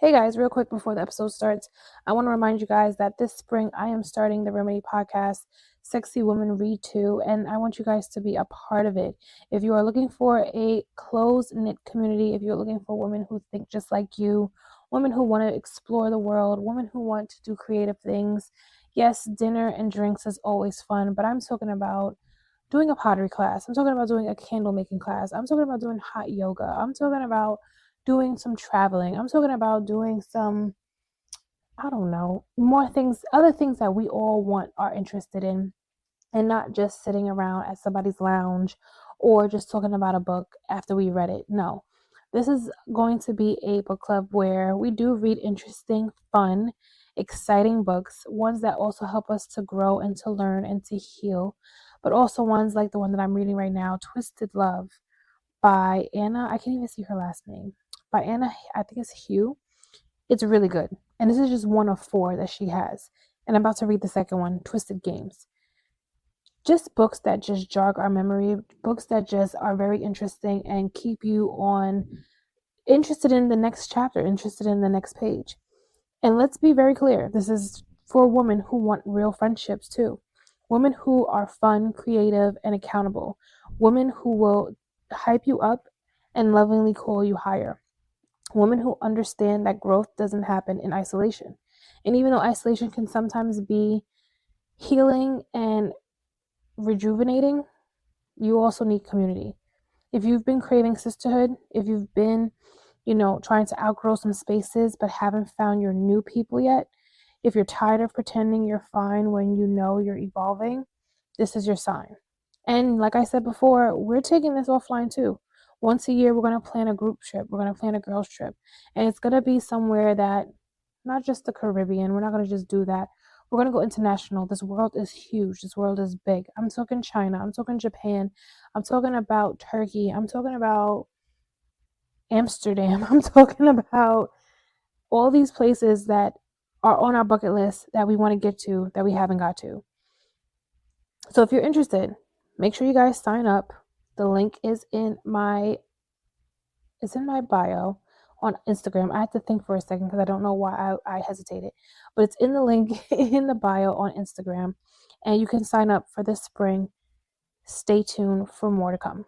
Hey guys, real quick before the episode starts, I want to remind you guys that this spring I am starting the Remedy podcast, Sexy Women Read To, and I want you guys to be a part of it. If you are looking for a close-knit community, if you're looking for women who think just like you, women who want to explore the world, women who want to do creative things, yes, dinner and drinks is always fun, but I'm talking about doing a pottery class. I'm talking about doing a candle making class. I'm talking about doing hot yoga. I'm talking about doing some traveling. I'm talking about doing some, I don't know, more things, other things that we all are interested in, and not just sitting around at somebody's lounge or just talking about a book after we read it. No, this is going to be a book club where we do read interesting, fun, exciting books, ones that also help us to grow and to learn and to heal, but also ones like the one that I'm reading right now, Twisted Love by Anna. I can't even see her last name. By Anna, I think it's Hugh. It's really good. And this is just one of 4 that she has. And I'm about to read the second one, Twisted Games. Just books that just jog our memory, books that just are very interesting and keep you interested in the next chapter, interested in the next page. And let's be very clear, this is for women who want real friendships too. Women who are fun, creative, and accountable. Women who will hype you up and lovingly call you higher. Women who understand that growth doesn't happen in isolation. And even though isolation can sometimes be healing and rejuvenating, you also need community. If you've been craving sisterhood, if you've been, trying to outgrow some spaces but haven't found your new people yet, if you're tired of pretending you're fine when you know you're evolving, this is your sign. And like I said before, we're taking this offline too. Once a year, we're going to plan a group trip. We're going to plan a girls trip. And it's going to be somewhere that, not just the Caribbean, we're not going to just do that. We're going to go international. This world is huge. This world is big. I'm talking China. I'm talking Japan. I'm talking about Turkey. I'm talking about Amsterdam. I'm talking about all these places that are on our bucket list that we want to get to that we haven't got to. So if you're interested, make sure you guys sign up. The link is in my bio on Instagram. I had to think for a second because I don't know why I hesitated, but it's in the link in the bio on Instagram, and you can sign up for this spring. Stay tuned for more to come.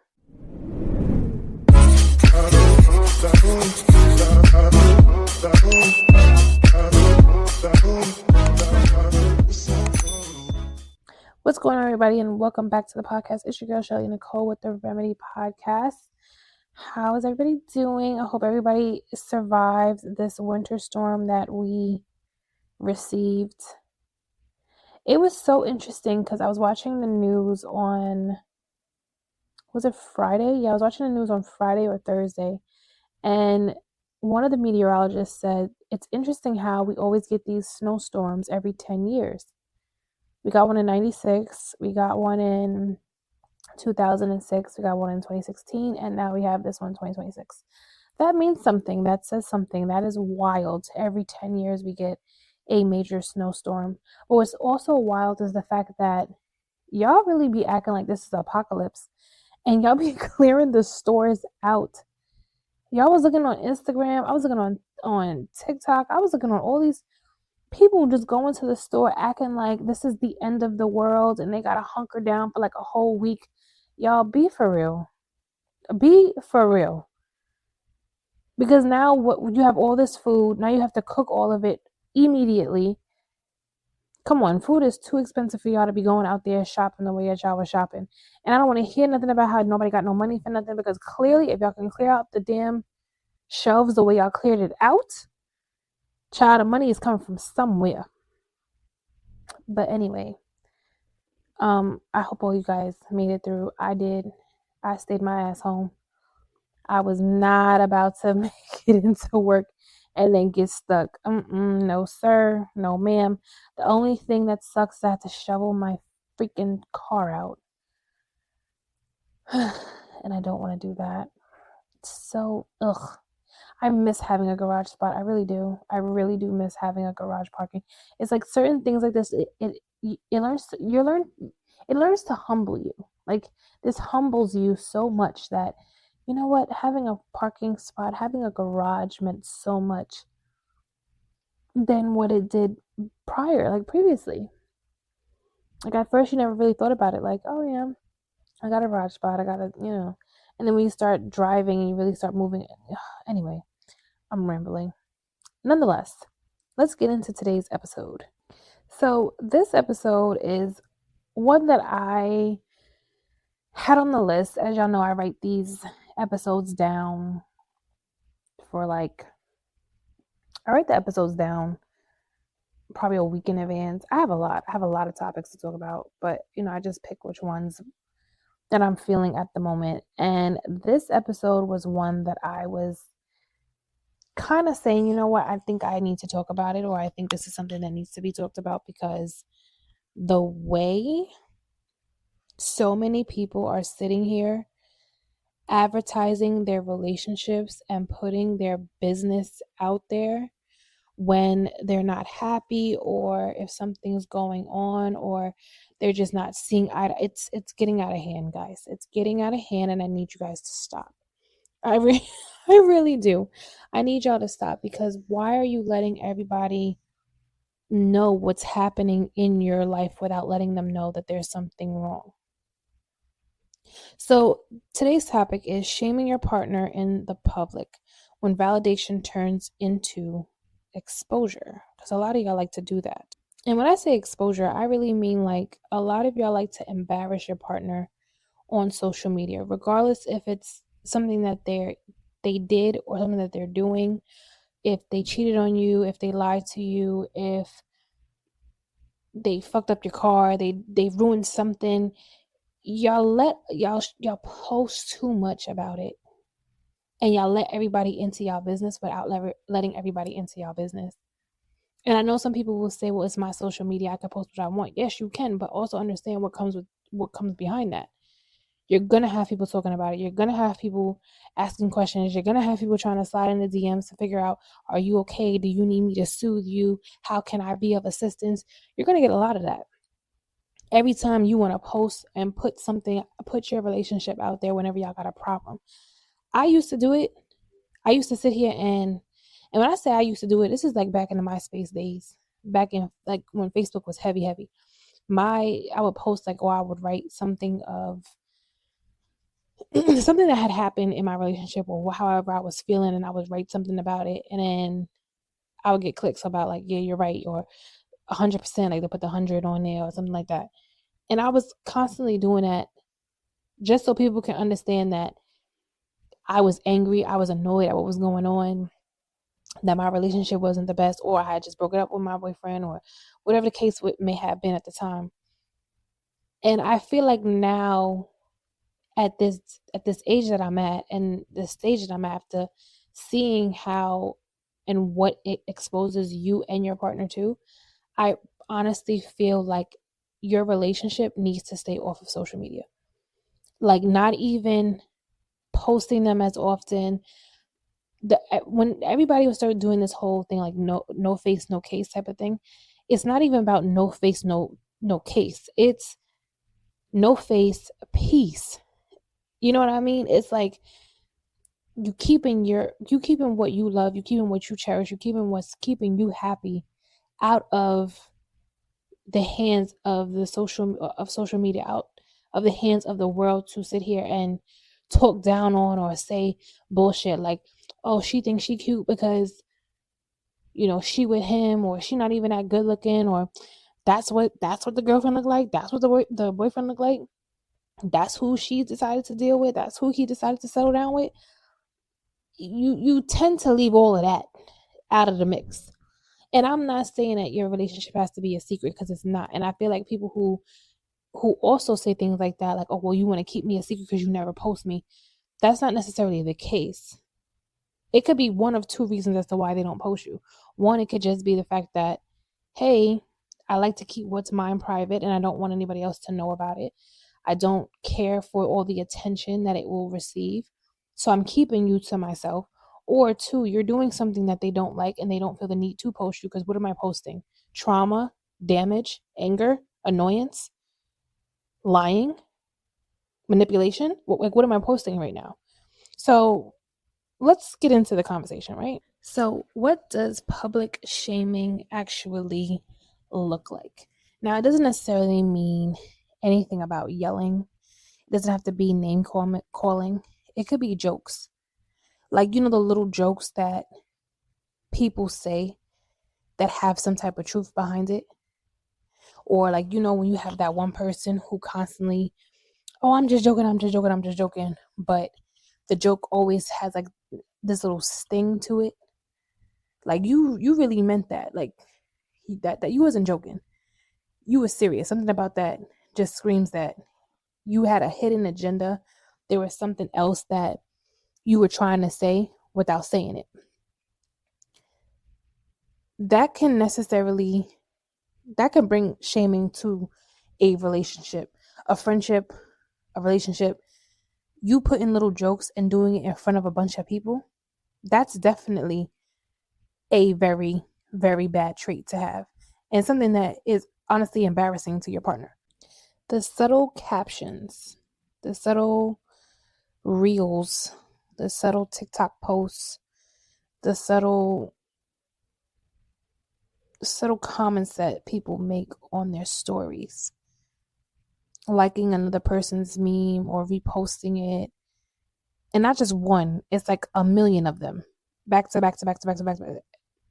What's going on, everybody, and welcome back to the podcast. It's your girl, Shelly Nicole, with the Remedy Podcast. How is everybody doing? I hope everybody survived this winter storm that we received. It was so interesting because I was watching the news on, was it Friday? Yeah, I was watching the news on Friday or Thursday, and one of the meteorologists said, it's interesting how we always get these snowstorms every 10 years. We got one in 96, we got one in 2006, we got one in 2016, and now we have this one in 2026. That means something. That says something. That is wild. Every 10 years we get a major snowstorm. But what's also wild is the fact that y'all really be acting like this is the apocalypse, and y'all be clearing the stores out. Y'all was looking on Instagram, I was looking on TikTok, I was looking on all these people just going to the store acting like this is the end of the world and they gotta hunker down for like a whole week. Y'all, be for real. Be for real. Because now what you have all this food, now you have to cook all of it immediately. Come on, food is too expensive for y'all to be going out there shopping the way that y'all was shopping. And I don't want to hear nothing about how nobody got no money for nothing, because clearly if y'all can clear out the damn shelves the way y'all cleared it out, child, the money is coming from somewhere. But anyway, I hope all you guys made it through. I did. I stayed my ass home. I was not about to make it into work and then get stuck. No, sir. No, ma'am. The only thing that sucks is I have to shovel my freaking car out. And I don't want to do that. So, I miss having a garage spot. I really do. I really do miss having a garage parking. It's like certain things like this, it learns to humble you. Like, this humbles you so much that, you know what, having a parking spot, having a garage meant so much. than what it did previously. Like at first you never really thought about it, like, oh yeah, I got a garage spot, I got a, and then when you start driving and you really start moving, anyway, I'm rambling. Nonetheless, let's get into today's episode. So this episode is one that I had on the list. As y'all know, I write these episodes down for I write the episodes down probably a week in advance. I have a lot of topics to talk about, but I just pick which ones that I'm feeling at the moment. And this episode was one that I was kind of saying, you know what, I think I need to talk about it, or I think this is something that needs to be talked about, because the way so many people are sitting here advertising their relationships and putting their business out there when they're not happy, or if something's going on, or they're just not seeing it's getting out of hand, guys. It's getting out of hand, and I need you guys to stop. I really do. I need y'all to stop, because why are you letting everybody know what's happening in your life without letting them know that there's something wrong? So today's topic is shaming your partner in the public when validation turns into exposure, because a lot of y'all like to do that. And when I say exposure, I really mean like a lot of y'all like to embarrass your partner on social media, regardless if it's something that they did or something that they're doing, if they cheated on you, if they lied to you, if they fucked up your car, they ruined something. Y'all post too much about it, and y'all let everybody into y'all business without letting everybody into y'all business. And I know some people will say, well, it's my social media, I can post what I want. Yes, you can, but also understand what comes behind that. You're gonna have people talking about it. You're gonna have people asking questions. You're gonna have people trying to slide in the DMs to figure out, are you okay? Do you need me to soothe you? How can I be of assistance? You're gonna get a lot of that every time you want to post and put your relationship out there whenever y'all got a problem. I used to do it. I used to sit here and when I say I used to do it, this is like back in the MySpace days, back in like when Facebook was heavy. I would post like, or I would write something of something that had happened in my relationship, or however I was feeling, and I would write something about it, and then I would get clicks about like, yeah, you're right, or 100%, like they put the 100 on there or something like that. And I was constantly doing that just so people can understand that I was angry, I was annoyed at what was going on, that my relationship wasn't the best, or I had just broken up with my boyfriend, or whatever the case may have been at the time. And I feel like now at this age that I'm at, and the stage that I'm after, seeing how and what it exposes you and your partner to, I honestly feel like your relationship needs to stay off of social media. Like, not even posting them as often. When everybody will start doing this whole thing, like no face no case type of thing, it's not even about no face no case. It's no face peace. You know what I mean? It's like you keeping what you love, you keeping what you cherish, you keeping what's keeping you happy out of the hands of social media, out of the hands of the world, to sit here and talk down on or say bullshit like, oh, she thinks she cute because she with him, or she not even that good looking, or that's what the girlfriend look like, that's what the boyfriend look like, that's who she decided to deal with, that's who he decided to settle down with. You tend to leave all of that out of the mix. And I'm not saying that your relationship has to be a secret, because it's not. And I feel like people who also say things like that, like, oh, well, you want to keep me a secret because you never post me. That's not necessarily the case. It could be one of two reasons as to why they don't post you. One, it could just be the fact that, hey, I like to keep what's mine private, and I don't want anybody else to know about it. I don't care for all the attention that it will receive, so I'm keeping you to myself. Or two, you're doing something that they don't like, and they don't feel the need to post you, because what am I posting? Trauma, damage, anger, annoyance, lying, manipulation? What am I posting right now? So let's get into the conversation, right? So, what does public shaming actually look like? Now, it doesn't necessarily mean anything about yelling. It doesn't have to be name calling. It could be jokes. Like, the little jokes that people say that have some type of truth behind it. Or, like, when you have that one person who constantly, oh, I'm just joking, I'm just joking, I'm just joking. But the joke always has like this little sting to it. Like, you really meant that. Like, that you wasn't joking. You were serious. Something about that just screams that you had a hidden agenda. There was something else that you were trying to say without saying it. That can bring shaming to a relationship, a friendship, a relationship. You putting little jokes and doing it in front of a bunch of people, that's definitely a very, very bad trait to have, and something that is honestly embarrassing to your partner. The subtle captions, the subtle reels, the subtle TikTok posts, the subtle comments that people make on their stories, liking another person's meme or reposting it, and not just one, it's like a million of them, back to back to back to back to back to back.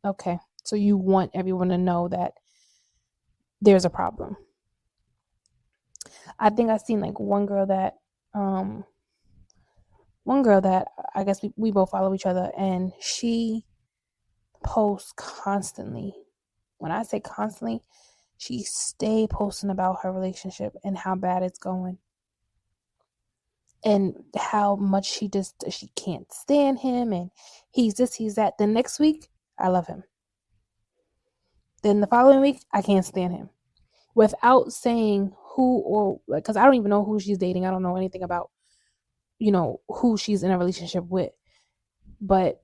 Okay, so you want everyone to know that there's a problem. I think I've seen like um one girl that I guess we both follow each other, and she posts constantly. When I say constantly, she stay posting about her relationship and how bad it's going, and how much she can't stand him, and he's this, he's that. The next week, I love him. Then the following week, I can't stand him. Without saying who, or because I don't even know who she's dating. I don't know anything about who she's in a relationship with. But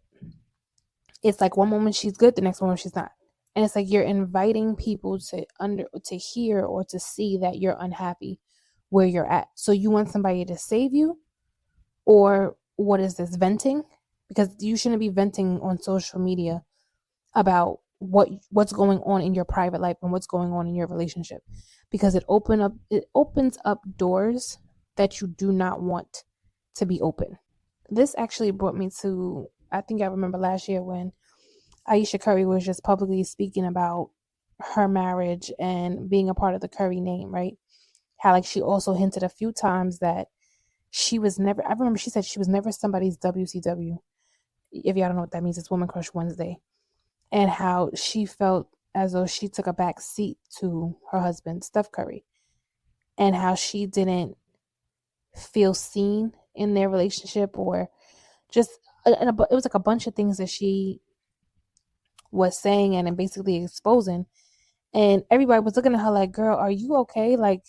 it's like one moment she's good, the next moment she's not. And it's like you're inviting people to hear or to see that you're unhappy where you're at. So you want somebody to save you, or what is this, venting? Because you shouldn't be venting on social media about what's going on in your private life and what's going on in your relationship, because it opens up doors that you do not want to be open. This actually brought me to, I think I remember last year when Ayesha Curry was just publicly speaking about her marriage and being a part of the Curry name, right? How like she also hinted a few times that she was never, I remember she said she was never somebody's WCW. If y'all don't know what that means, it's Woman Crush Wednesday. And how she felt as though she took a back seat to her husband, Steph Curry, and how she didn't feel seen in their relationship, or just, it was like a bunch of things that she was saying and basically exposing. And everybody was looking at her like, girl, are you okay? Like,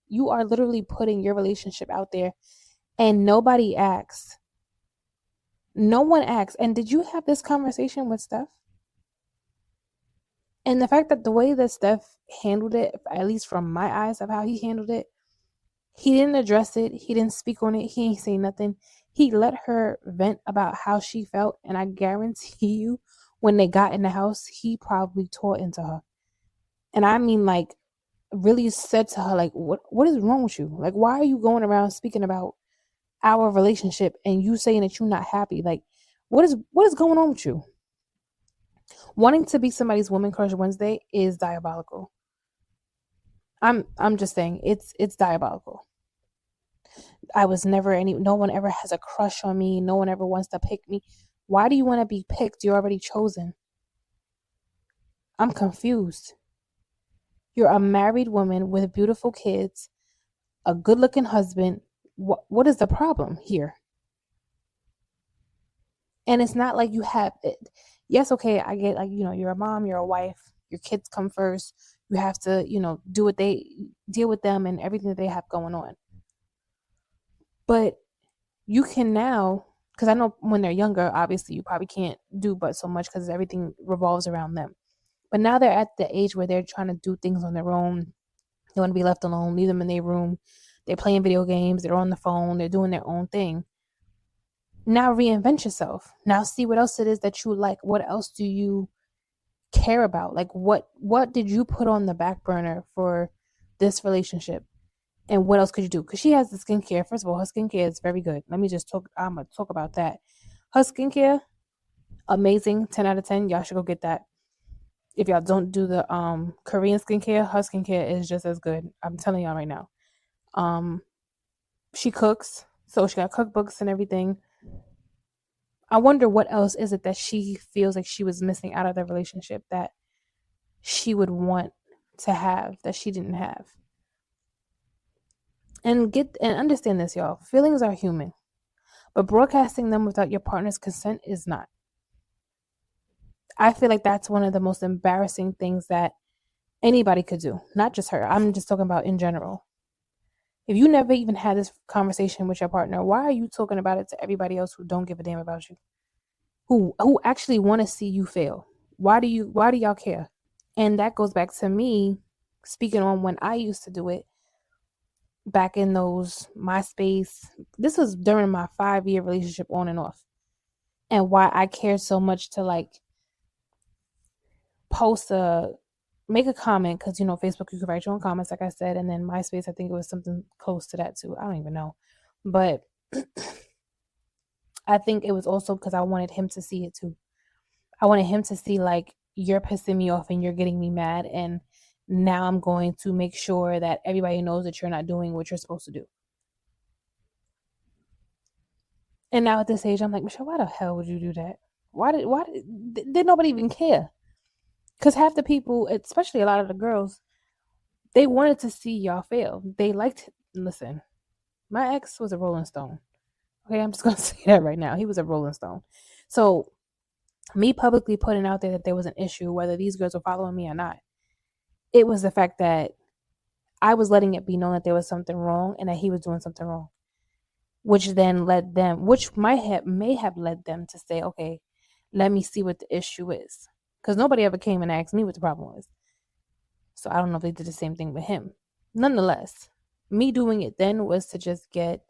you are literally putting your relationship out there, and nobody asks. No one asks. And did you have this conversation with Steph? And the fact that the way that Steph handled it, at least from my eyes of how he handled it, he didn't address it. He didn't speak on it. He ain't say nothing. He let her vent about how she felt. And I guarantee you, when they got in the house, he probably tore into her. And I mean, like, really said to her, like, what is wrong with you? Like, why are you going around speaking about our relationship and you saying that you're not happy? Like, what is going on with you? Wanting to be somebody's Woman Crush Wednesday is diabolical. I'm just saying, it's diabolical. I was never no one ever has a crush on me. No one ever wants to pick me. Why do you want to be picked? You're already chosen. I'm confused. You're a married woman with beautiful kids, a good-looking husband. What is the problem here? And it's not like you have it. Yes, okay, I get, like, you're a mom, you're a wife, your kids come first. You have to, deal with them and everything that they have going on. But you can now, because I know when they're younger, obviously you probably can't do but so much because everything revolves around them. But now they're at the age where they're trying to do things on their own. They want to be left alone, leave them in their room. They're playing video games, they're on the phone, they're doing their own thing. Now reinvent yourself. Now see what else it is that you like. What else do you care about? Like what did you put on the back burner for this relationship? And what else could you do? Because she has the skincare. First of all, her skincare is very good. Let me just talk. I'm gonna talk about that. Her skincare, amazing. 10 out of 10. Y'all should go get that. If y'all don't do the Korean skincare, her skincare is just as good. I'm telling y'all right now. She cooks, so she got cookbooks and everything. I wonder what else is it that she feels like she was missing out of the relationship that she would want to have that she didn't have. And understand this, y'all. Feelings are human, but broadcasting them without your partner's consent is not. I feel like that's one of the most embarrassing things that anybody could do, not just her. I'm just talking about in general. If you never even had this conversation with your partner, why are you talking about it to everybody else who don't give a damn about you? Who actually want to see you fail? Why do y'all care? And that goes back to me speaking on when I used to do it back in those MySpace. This was during my 5-year relationship on and off. And why I cared so much to like make a comment, because Facebook you could write your own comments like I said, and then MySpace I think it was something close to that too. I don't even know. But I think it was also because I wanted him to see it too. I wanted him to see like, you're pissing me off and you're getting me mad, and now I'm going to make sure that everybody knows that you're not doing what you're supposed to do. And now at this age, I'm like, Michelle, why the hell would you do that? Why did nobody even care? Because half the people, especially a lot of the girls, they wanted to see y'all fail. They liked, listen, my ex was a Rolling Stone. Okay, I'm just going to say that right now. He was a Rolling Stone. So me publicly putting out there that there was an issue, whether these girls were following me or not, it was the fact that I was letting it be known that there was something wrong and that he was doing something wrong, which then may have led them to say, okay, let me see what the issue is. Because nobody ever came and asked me what the problem was. So I don't know if they did the same thing with him. Nonetheless, me doing it then was to just get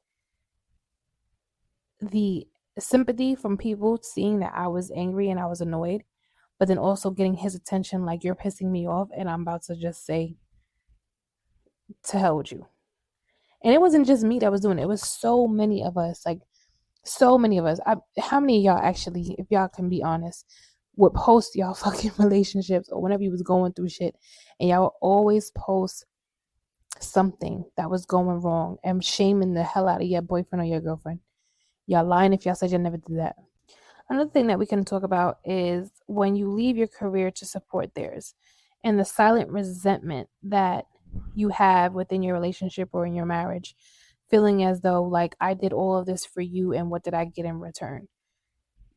the sympathy from people seeing that I was angry and I was annoyed, but then also getting his attention like, you're pissing me off and I'm about to just say, to hell with you. And it wasn't just me that was doing it. It was so many of us, like so many of us. How many of y'all actually, if y'all can be honest, would post y'all fucking relationships or whenever you was going through shit, and y'all would always post something that was going wrong and shaming the hell out of your boyfriend or your girlfriend? Y'all lying if y'all said you never did that. Another thing that we can talk about is when you leave your career to support theirs, and the silent resentment that you have within your relationship or in your marriage, feeling as though like, I did all of this for you and what did I get in return?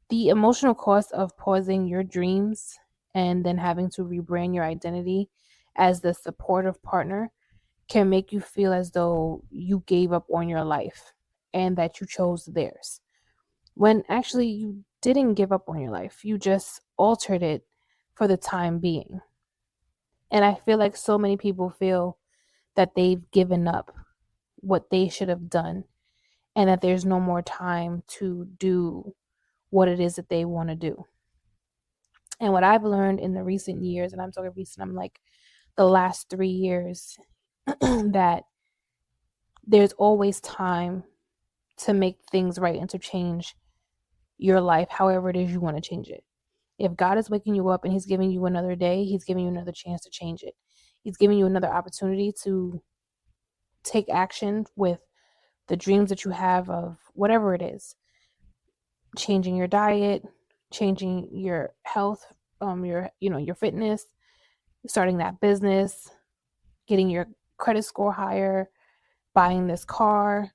The emotional cost of pausing your dreams and then having to rebrand your identity as the supportive partner can make you feel as though you gave up on your life and that you chose theirs, when actually you didn't give up on your life. You just altered it for the time being. And I feel like so many people feel that they've given up what they should have done and that there's no more time to do what it is that they want to do. And what I've learned in the recent years, and I'm talking recent, I'm like the last 3 years, that there's always time to make things right and to change your life however it is you want to change it. If God is waking you up and he's giving you another day, he's giving you another chance to change it. He's giving you another opportunity to take action with the dreams that you have of whatever it is. Changing your diet, changing your health, your fitness, starting that business, getting your credit score higher, buying this car,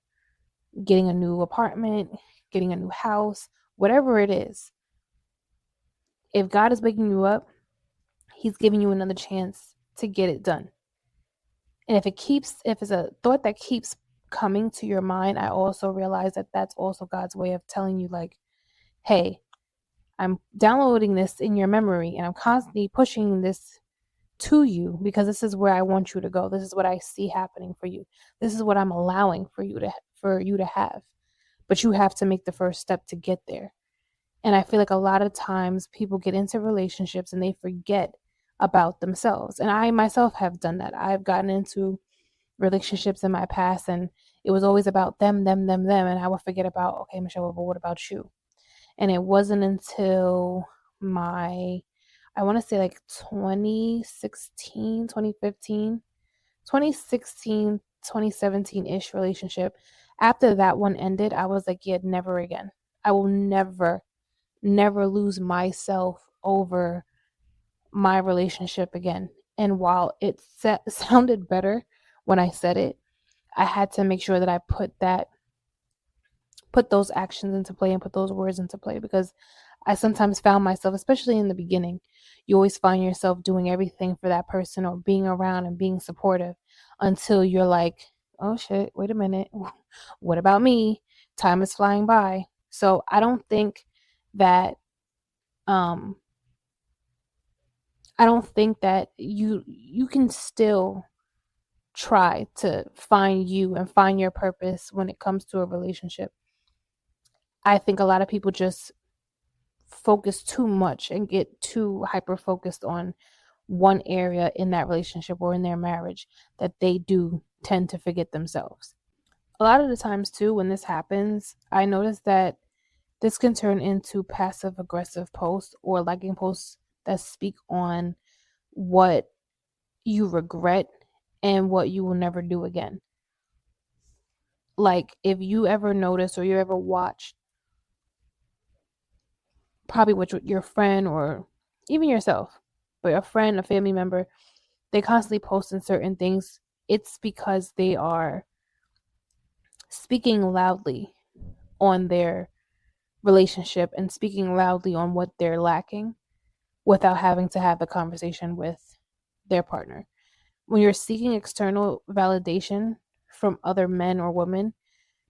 getting a new apartment, getting a new house, whatever it is. If God is waking you up, he's giving you another chance to get it done. And if it's a thought that keeps coming to your mind, I also realize that that's also God's way of telling you like, hey, I'm downloading this in your memory and I'm constantly pushing this to you because this is where I want you to go. This is what I see happening for you. This is what I'm allowing for you to have. but you have to make the first step to get there. And I feel like a lot of times people get into relationships and they forget about themselves. And I myself have done that. I've gotten into relationships in my past and it was always about them. And I would forget about, okay, Michelle, but what about you? And it wasn't until I want to say like 2016, 2015, 2016, 2017-ish relationship. After that one ended, I was like, yeah, never again. I will never lose myself over my relationship again. And while it sounded better when I said it, I had to make sure that I put those actions into play and put those words into play, because I sometimes found myself, especially in the beginning, you always find yourself doing everything for that person or being around and being supportive until you're like, oh shit, wait a minute. What about me? Time is flying by. So I don't think that um you can still try to find you and find your purpose when it comes to a relationship. I think a lot of people just focus too much and get too hyper focused on one area in that relationship or in their marriage that they do tend to forget themselves. A lot of the times too, when this happens, I notice that this can turn into passive aggressive posts or liking posts that speak on what you regret and what you will never do again. Like if you ever notice or you ever watch, probably with your friend or even yourself, but a friend, a family member, they constantly posting certain things, it's because they are speaking loudly on their relationship and speaking loudly on what they're lacking without having to have the conversation with their partner. When you're seeking external validation from other men or women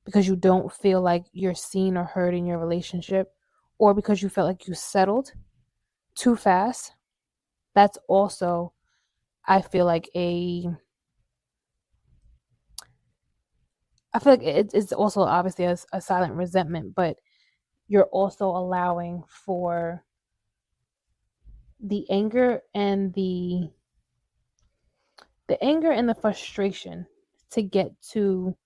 because you don't feel like you're seen or heard in your relationship, or because you felt like you settled too fast, that's also, I feel like it's also obviously a silent resentment, but you're also allowing for the anger and the frustration to get to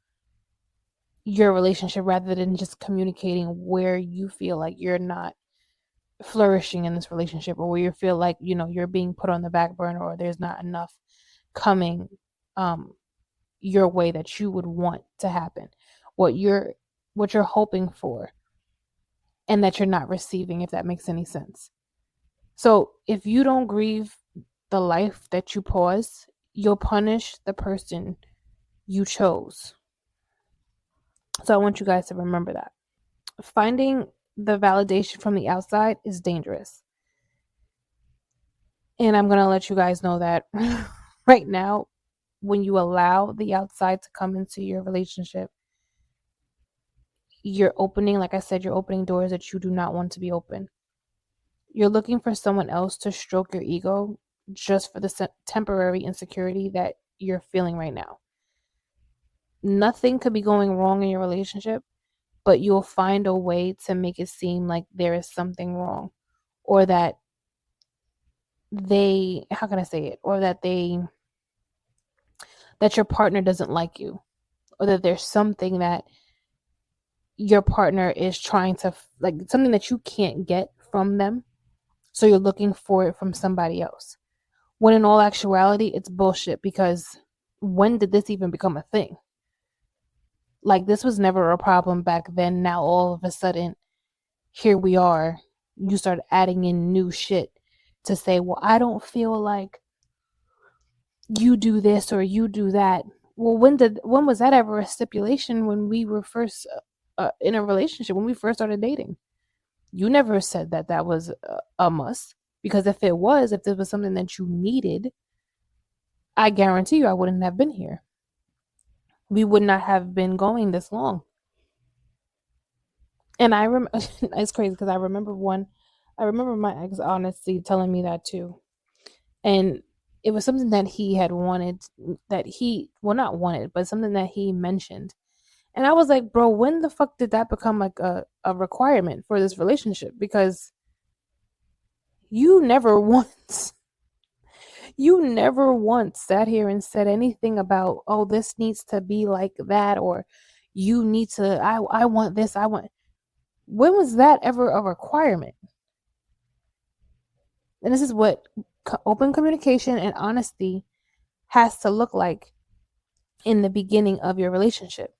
your relationship rather than just communicating where you feel like you're not flourishing in this relationship, or where you feel like, you're being put on the back burner, or there's not enough coming your way that you would want to happen, what you're hoping for and that you're not receiving, if that makes any sense. So if you don't grieve the life that you pause, you'll punish the person you chose. So I want you guys to remember that. Finding the validation from the outside is dangerous. And I'm going to let you guys know that right now, when you allow the outside to come into your relationship, you're opening, like I said, you're opening doors that you do not want to be open. You're looking for someone else to stroke your ego just for the temporary insecurity that you're feeling right now. Nothing could be going wrong in your relationship, but you'll find a way to make it seem like there is something wrong, or that how can I say it? Or that your partner doesn't like you, or that there's something that your partner is trying to, like, something that you can't get from them. So you're looking for it from somebody else. When in all actuality, it's bullshit, because when did this even become a thing? Like, this was never a problem back then. Now all of a sudden, here we are. You start adding in new shit to say, well, I don't feel like you do this or you do that. Well, when was that ever a stipulation when we were first in a relationship, when we first started dating? You never said that was a must, because if this was something that you needed, I guarantee you I wouldn't have been here. We would not have been going this long. And I remember, it's crazy because I remember my ex honestly telling me that too. And it was something that he had wanted, not wanted, but something that he mentioned. And I was like, bro, when the fuck did that become like a requirement for this relationship? Because you never once sat here and said anything about, oh, this needs to be like that, or you need to, I want this, I want. When was that ever a requirement? And this is what open communication and honesty has to look like in the beginning of your relationship.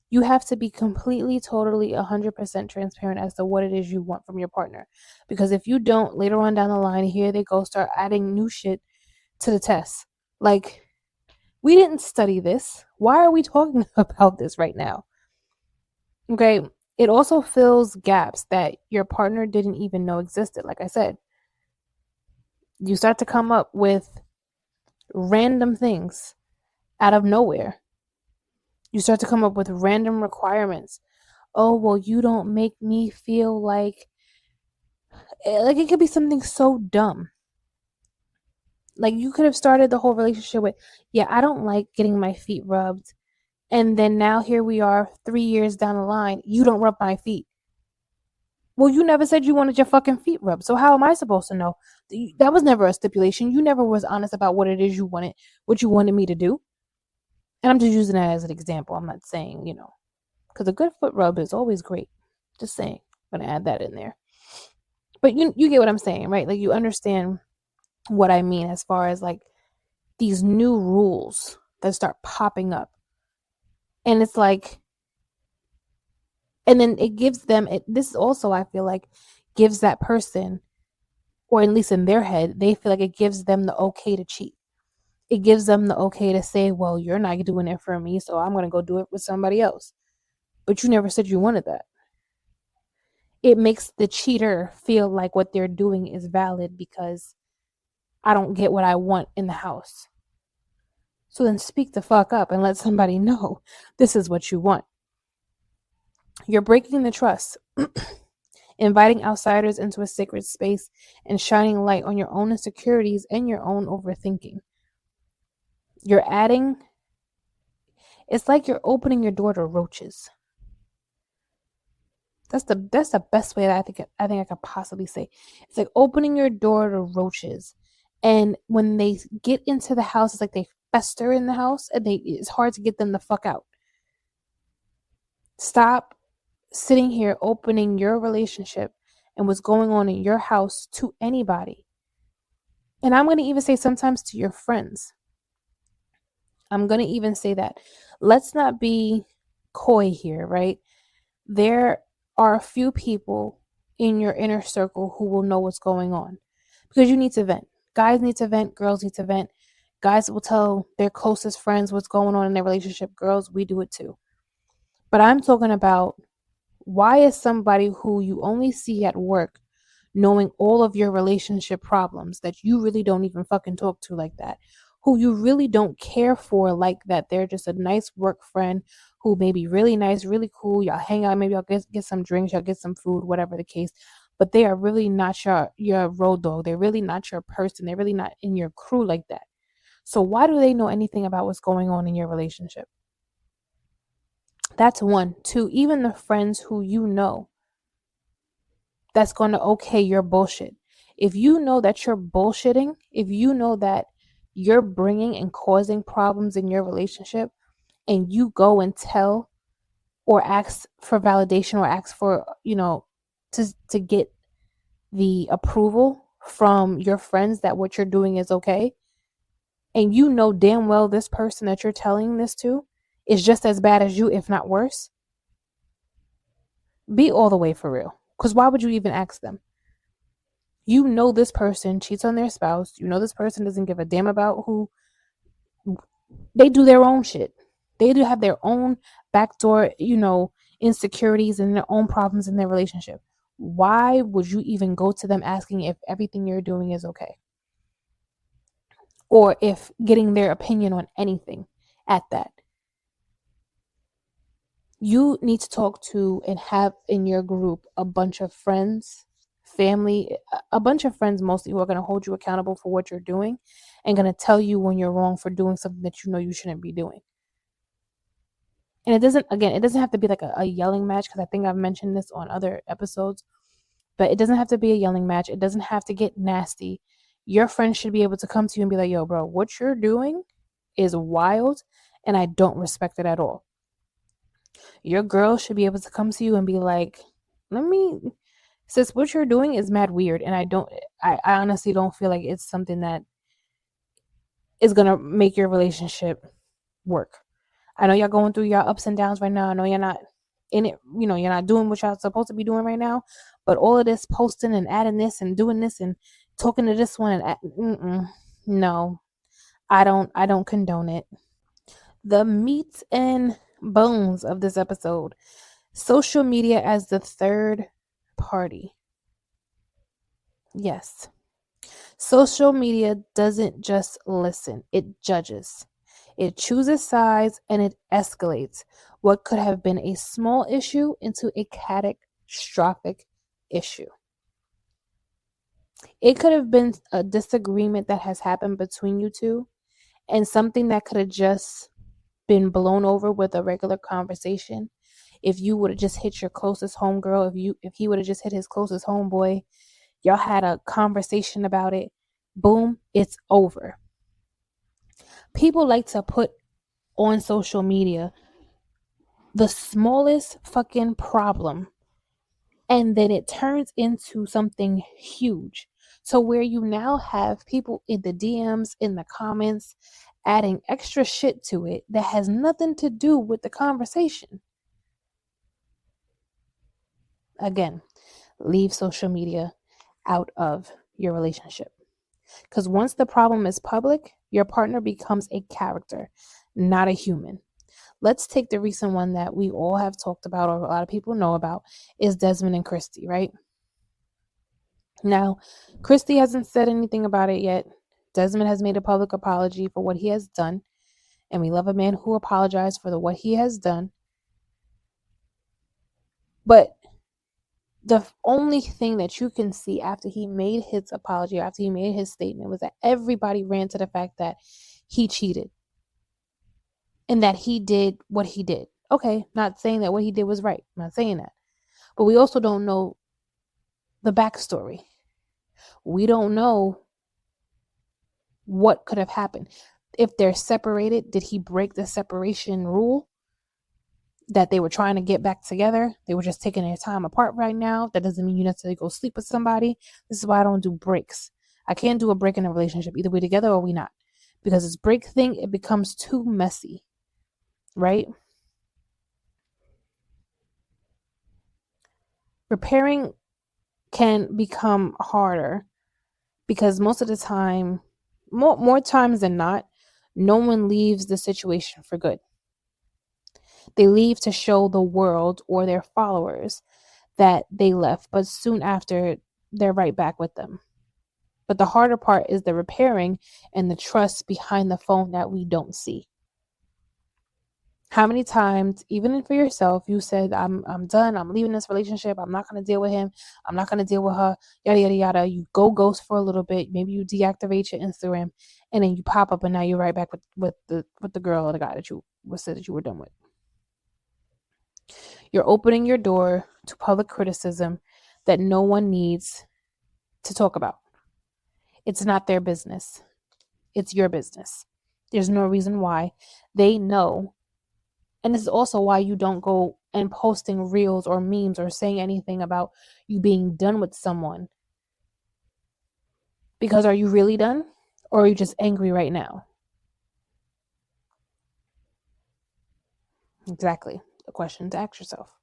You have to be completely, totally, 100% transparent as to what it is you want from your partner. Because if you don't, later on down the line, here they go, start adding new shit to the test. Like, we didn't study this. Why are we talking about this right now? Okay. It also fills gaps that your partner didn't even know existed. Like I said, you start to come up with random things out of nowhere. You start to come up with random requirements. Oh, well, you don't make me feel like it could be something so dumb. Like, you could have started the whole relationship with, yeah, I don't like getting my feet rubbed. And then now here we are 3 years down the line, you don't rub my feet. Well, you never said you wanted your fucking feet rubbed. So how am I supposed to know? That was never a stipulation. You never was honest about what it is you wanted, what you wanted me to do. And I'm just using that as an example. I'm not saying, because a good foot rub is always great. Just saying. I'm going to add that in there. But you get what I'm saying, right? Like, you understand what I mean as far as like these new rules that start popping up. And it's like, and then it gives them, this also, I feel like, gives that person, or at least in their head, they feel like it gives them the okay to cheat. It gives them the okay to say, well, you're not doing it for me, so I'm going to go do it with somebody else. But you never said you wanted that. It makes the cheater feel like what they're doing is valid because I don't get what I want in the house. So then speak the fuck up and let somebody know this is what you want. You're breaking the trust, inviting outsiders into a sacred space and shining light on your own insecurities and your own overthinking. You're adding, it's like you're opening your door to roaches. That's the best way that I think I could possibly say. It's like opening your door to roaches. And when they get into the house, it's like they fester in the house and it's hard to get them the fuck out. Stop sitting here opening your relationship and what's going on in your house to anybody. And I'm going to even say sometimes to your friends. I'm going to even say that. Let's not be coy here, right? There are a few people in your inner circle who will know what's going on because you need to vent. Guys need to vent. Girls need to vent. Guys will tell their closest friends what's going on in their relationship. Girls, we do it too. But I'm talking about, why is somebody who you only see at work knowing all of your relationship problems that you really don't even fucking talk to like that, who you really don't care for like that? They're just a nice work friend who may be really nice, really cool. Y'all hang out, maybe y'all get some drinks, y'all get some food, whatever the case. But they are really not your road dog. They're really not your person. They're really not in your crew like that. So why do they know anything about what's going on in your relationship? That's one. Two, even the friends who you know that's going to okay your bullshit. If you know that you're bullshitting, if you know that you're bringing and causing problems in your relationship, and you go and tell or ask for validation or ask for, to get the approval from your friends that what you're doing is okay, and you know damn well this person that you're telling this to is just as bad as you, if not worse, be all the way for real. Because why would you even ask them? You know this person cheats on their spouse. You know this person doesn't give a damn about who. They do their own shit. They do have their own backdoor, insecurities and their own problems in their relationship. Why would you even go to them asking if everything you're doing is okay? Or if getting their opinion on anything at that? You need to talk to and have in your group a bunch of friends, family, a bunch of friends mostly, who are going to hold you accountable for what you're doing and going to tell you when you're wrong for doing something that you know you shouldn't be doing. And it doesn't have to be like a yelling match, because I think I've mentioned this on other episodes, but it doesn't have to be a yelling match. It doesn't have to get nasty. Your friend should be able to come to you and be like, yo, bro, what you're doing is wild and I don't respect it at all. Your girl should be able to come to you and be like, sis, what you're doing is mad weird. And I honestly don't feel like it's something that is going to make your relationship work. I know y'all going through y'all ups and downs right now. I know you're not in it, you're not doing what y'all supposed to be doing right now. But all of this posting and adding this and doing this and talking to this one and no, I don't condone it. The meat and bones of this episode: social media as the third party. Yes. Social media doesn't just listen, it judges. It chooses sides and it escalates what could have been a small issue into a catastrophic issue. It could have been a disagreement that has happened between you two, and something that could have just been blown over with a regular conversation. If you would have just hit your closest homegirl, if he would have just hit his closest homeboy, y'all had a conversation about it, boom, it's over. People like to put on social media the smallest fucking problem, and then it turns into something huge. So where you now have people in the DMs, in the comments, adding extra shit to it that has nothing to do with the conversation. Again, leave social media out of your relationship. Because once the problem is public, your partner becomes a character, not a human. Let's take the recent one that we all have talked about, or a lot of people know about, is Desmond and Christy, right? Now, Christy hasn't said anything about it yet. Desmond has made a public apology for what he has done, and we love a man who apologized for what he has done. But the only thing that you can see after he made his apology, after he made his statement, was that everybody ran to the fact that he cheated and that he did what he did. Okay, not saying that what he did was right. I'm not saying that. But we also don't know the backstory. We don't know what could have happened. If they're separated, did he break the separation rule? That they were trying to get back together. They were just taking their time apart right now. That doesn't mean you necessarily go sleep with somebody. This is why I don't do breaks. I can't do a break in a relationship. Either we together or we not. Because this break thing, it becomes too messy. Right? Repairing can become harder because most of the time, more times than not, no one leaves the situation for good. They leave to show the world or their followers that they left, but soon after, they're right back with them. But the harder part is the repairing and the trust behind the phone that we don't see. How many times, even for yourself, you said, I'm done, I'm leaving this relationship, I'm not going to deal with him, I'm not going to deal with her, yada, yada, yada. You go ghost for a little bit, maybe you deactivate your Instagram, and then you pop up and now you're right back with the girl or the guy that you said that you were done with. You're opening your door to public criticism that no one needs to talk about. It's not their business. It's your business. There's no reason why. They know. And this is also why you don't go and posting reels or memes or saying anything about you being done with someone. Because are you really done? Or are you just angry right now? Exactly. A question to ask yourself.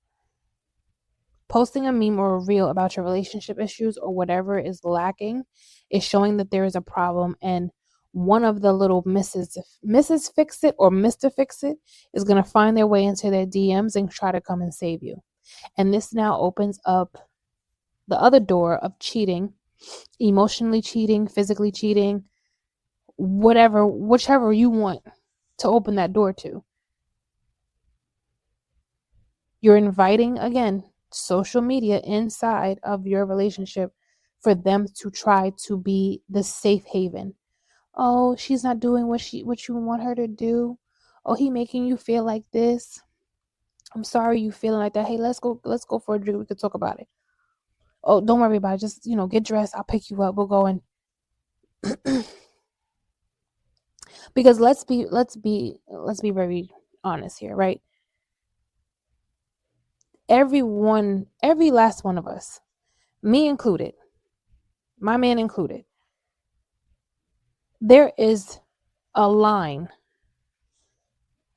Posting a meme or a reel about your relationship issues or whatever is lacking is showing that there is a problem, and one of the little Mrs. Fix It or Mr. Fix It is going to find their way into their DMs and try to come and save you. And this now opens up the other door of cheating, emotionally cheating, physically cheating, whichever you want to open that door to. You're inviting, again, social media inside of your relationship for them to try to be the safe haven. Oh, she's not doing what you want her to do. Oh, he making you feel like this. I'm sorry you feeling like that. Hey, let's go for a drink. We could talk about it. Oh, don't worry about it. Just, get dressed. I'll pick you up. We'll go in. Because let's be very honest here, right? Every last one of us, me included, my man included, there is a line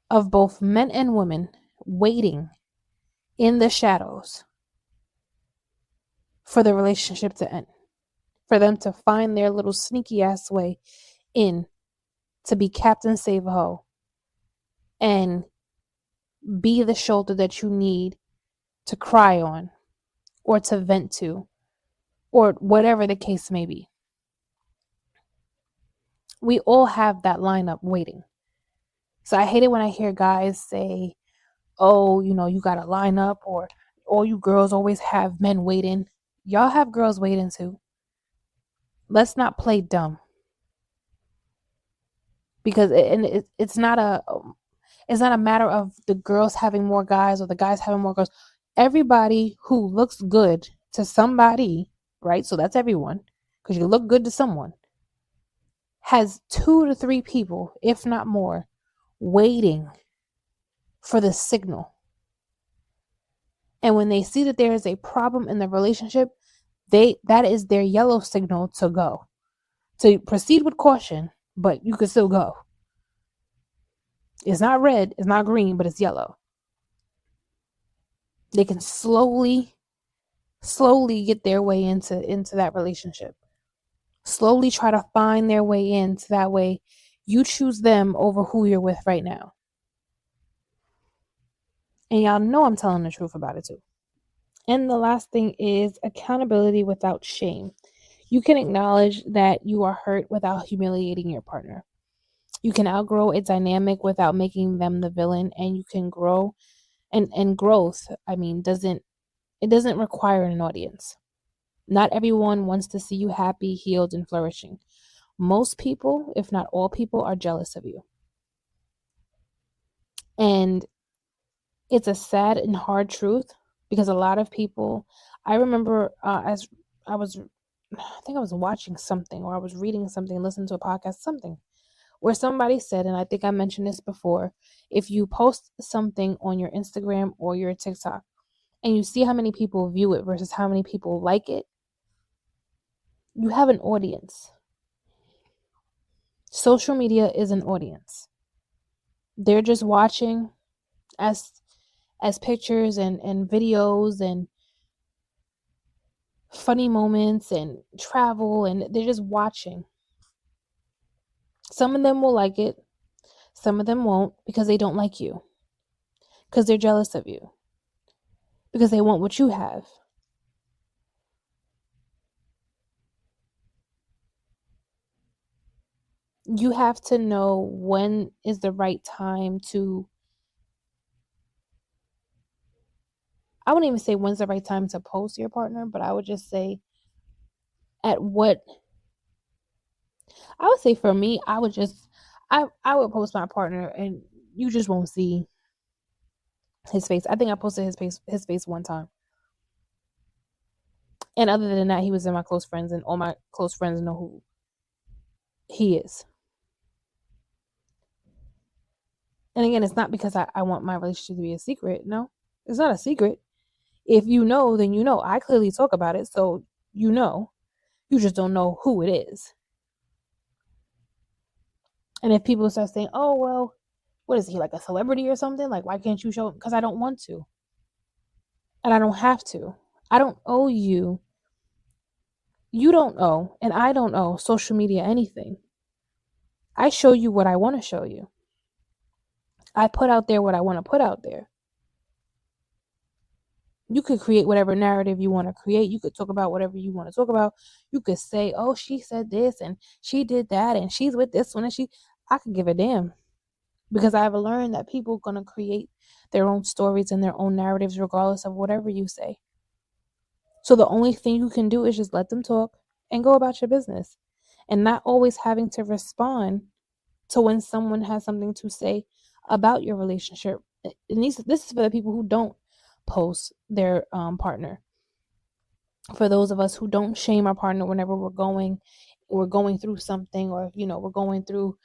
of both men and women waiting in the shadows for the relationship to end, for them to find their little sneaky ass way in, to be Captain Save-A-Ho and be the shoulder that you need to cry on or to vent to, or whatever the case may be. We all have that lineup waiting. So I hate it when I hear guys say, oh, you got to line up, or all you girls always have men waiting. Y'all have girls waiting too. Let's not play dumb. Because it's not a matter of the girls having more guys or the guys having more girls. Everybody who looks good to somebody, right? So that's everyone, because you look good to someone, has 2 to 3 people, if not more, waiting for the signal. And when they see that there is a problem in the relationship, that is their yellow signal to go. To proceed with caution, but you can still go. It's not red, it's not green, but it's yellow. They can slowly get their way into that relationship. Slowly try to find their way in, so that way you choose them over who you're with right now. And y'all know I'm telling the truth about it too. And the last thing is accountability without shame. You can acknowledge that you are hurt without humiliating your partner. You can outgrow a dynamic without making them the villain, and you can grow. And growth, doesn't require an audience. Not everyone wants to see you happy, healed, and flourishing. Most people, if not all people, are jealous of you. And it's a sad and hard truth, because a lot of people, I remember as I think I was watching something, or I was reading something, listening to a podcast, something, where somebody said, and I think I mentioned this before, if you post something on your Instagram or your TikTok and you see how many people view it versus how many people like it, you have an audience. Social media is an audience. They're just watching as pictures and videos and funny moments and travel, and they're just watching. Some of them will like it, some of them won't, because they don't like you, because they're jealous of you, because they want what you have. You have to know when is the right time to, I wouldn't even say when's the right time to post your partner, but I would just say I would say for me, I would post my partner and you just won't see his face. I think I posted his face one time. And other than that, he was in my close friends, and all my close friends know who he is. And again, it's not because I want my relationship to be a secret. No, it's not a secret. If you know, then you know. I clearly talk about it, so you know. You just don't know who it is. And if people start saying, oh, well, what is he, like a celebrity or something? Like, why can't you show him? Because I don't want to. And I don't have to. I don't owe you. You don't owe, and I don't owe social media anything. I show you what I want to show you. I put out there what I want to put out there. You could create whatever narrative you want to create. You could talk about whatever you want to talk about. You could say, oh, she said this and she did that and she's with this one and I could give a damn. Because I've learned that people are going to create their own stories and their own narratives regardless of whatever you say. So the only thing you can do is just let them talk and go about your business, and not always having to respond to when someone has something to say about your relationship this is for the people who don't post their partner. For those of us who don't shame our partner whenever we're going through something, or we're going through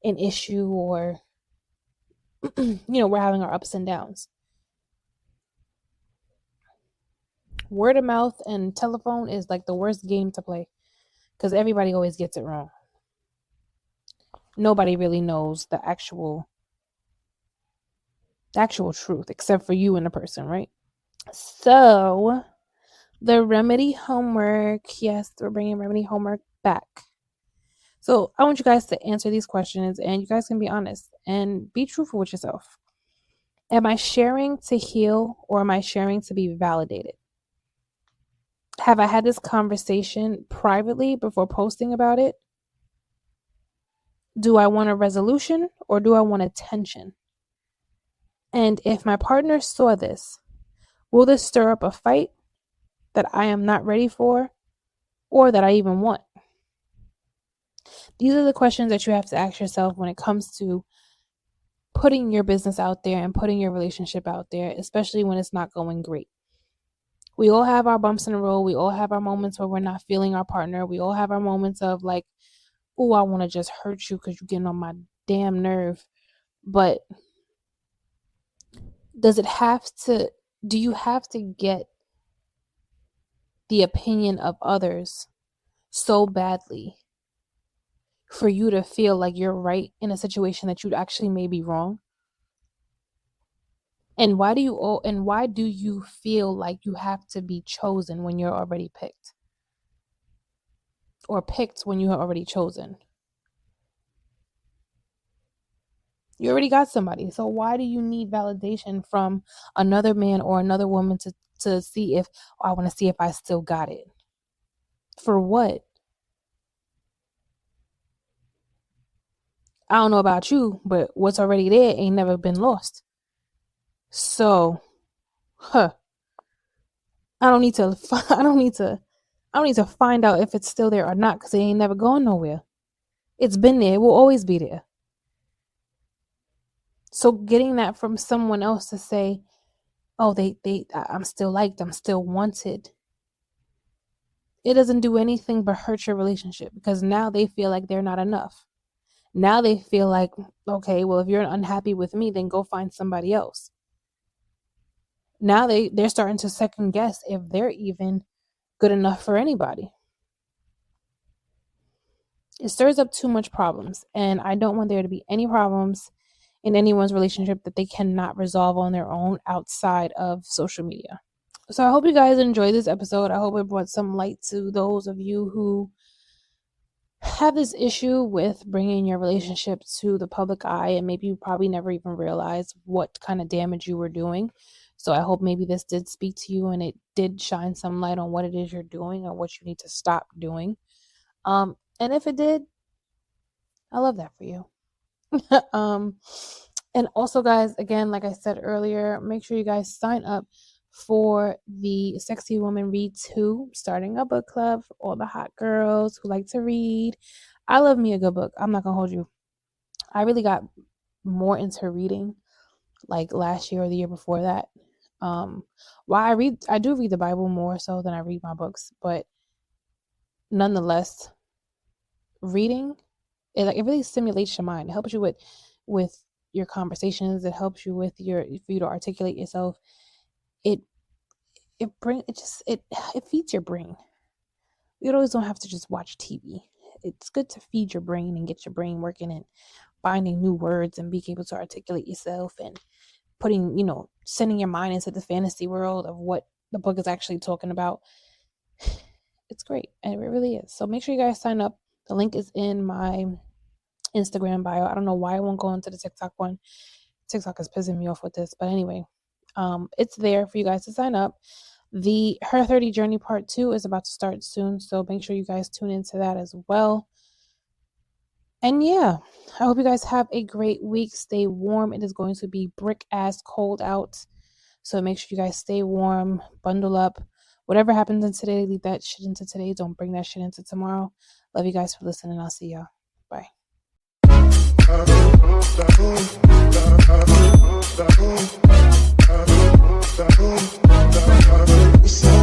an issue, or we're having our ups and downs. Word of mouth and telephone is like the worst game to play, because everybody always gets it wrong. Nobody really knows the actual truth except for you and the person, right? So the remedy homework, yes, we're bringing remedy homework back. So I want you guys to answer these questions, and you guys can be honest and be truthful with yourself. Am I sharing to heal, or am I sharing to be validated? Have I had this conversation privately before posting about it? Do I want a resolution, or do I want attention? And if my partner saw this, will this stir up a fight that I am not ready for, or that I even want? These are the questions that you have to ask yourself when it comes to putting your business out there and putting your relationship out there, especially when it's not going great. We all have our bumps in the road. We all have our moments where we're not feeling our partner. We all have our moments of like, oh, I want to just hurt you because you're getting on my damn nerve. But do you have to get the opinion of others so badly for you to feel like you're right in a situation that you actually may be wrong? And why do you feel like you have to be chosen when you're already picked? Or picked when you are already chosen? You already got somebody. So why do you need validation from another man or another woman to see if, I want to see if I still got it? For what? I don't know about you, but what's already there ain't never been lost. So, I don't need to find out if it's still there or not, because it ain't never going nowhere. It's been there. It will always be there. So getting that from someone else to say, oh, I'm still liked, I'm still wanted, it doesn't do anything but hurt your relationship, because now they feel like they're not enough. Now they feel like, okay, well, if you're unhappy with me, then go find somebody else. Now they're starting to second guess if they're even good enough for anybody. It stirs up too much problems, and I don't want there to be any problems in anyone's relationship that they cannot resolve on their own outside of social media. So I hope you guys enjoyed this episode. I hope it brought some light to those of you who have this issue with bringing your relationship to the public eye, and maybe you probably never even realized what kind of damage you were doing. So I hope maybe this did speak to you, and it did shine some light on what it is you're doing and what you need to stop doing. And if it did, I love that for you. And also, guys, again, like I said earlier, make sure you guys sign up for the Sexy Woman Read 2, starting a book club for all the hot girls who like to read. I love me a good book. I'm not gonna hold you. I really got more into reading like last year or the year before that. I do read the Bible more so than I read my books, but nonetheless, reading, it really stimulates your mind. It helps you with your conversations. It helps you for you to articulate yourself. It feeds your brain. You always don't have to just watch TV. It's good to feed your brain and get your brain working and finding new words and being able to articulate yourself and sending your mind into the fantasy world of what the book is actually talking about. It's great, and it really is. So make sure you guys sign up. The link is in my Instagram bio. I don't know why I won't go into the TikTok one. TikTok is pissing me off with this, but anyway, it's there for you guys to sign up. The Her 30 Journey Part 2 is about to start soon, so make sure you guys tune into that as well. And yeah, I hope you guys have a great week. Stay warm. It is going to be brick ass cold out, so make sure you guys stay warm, bundle up. Whatever happens in today, leave that shit into today. Don't bring that shit into tomorrow. Love you guys for listening. I'll see y'all. Bye. It's so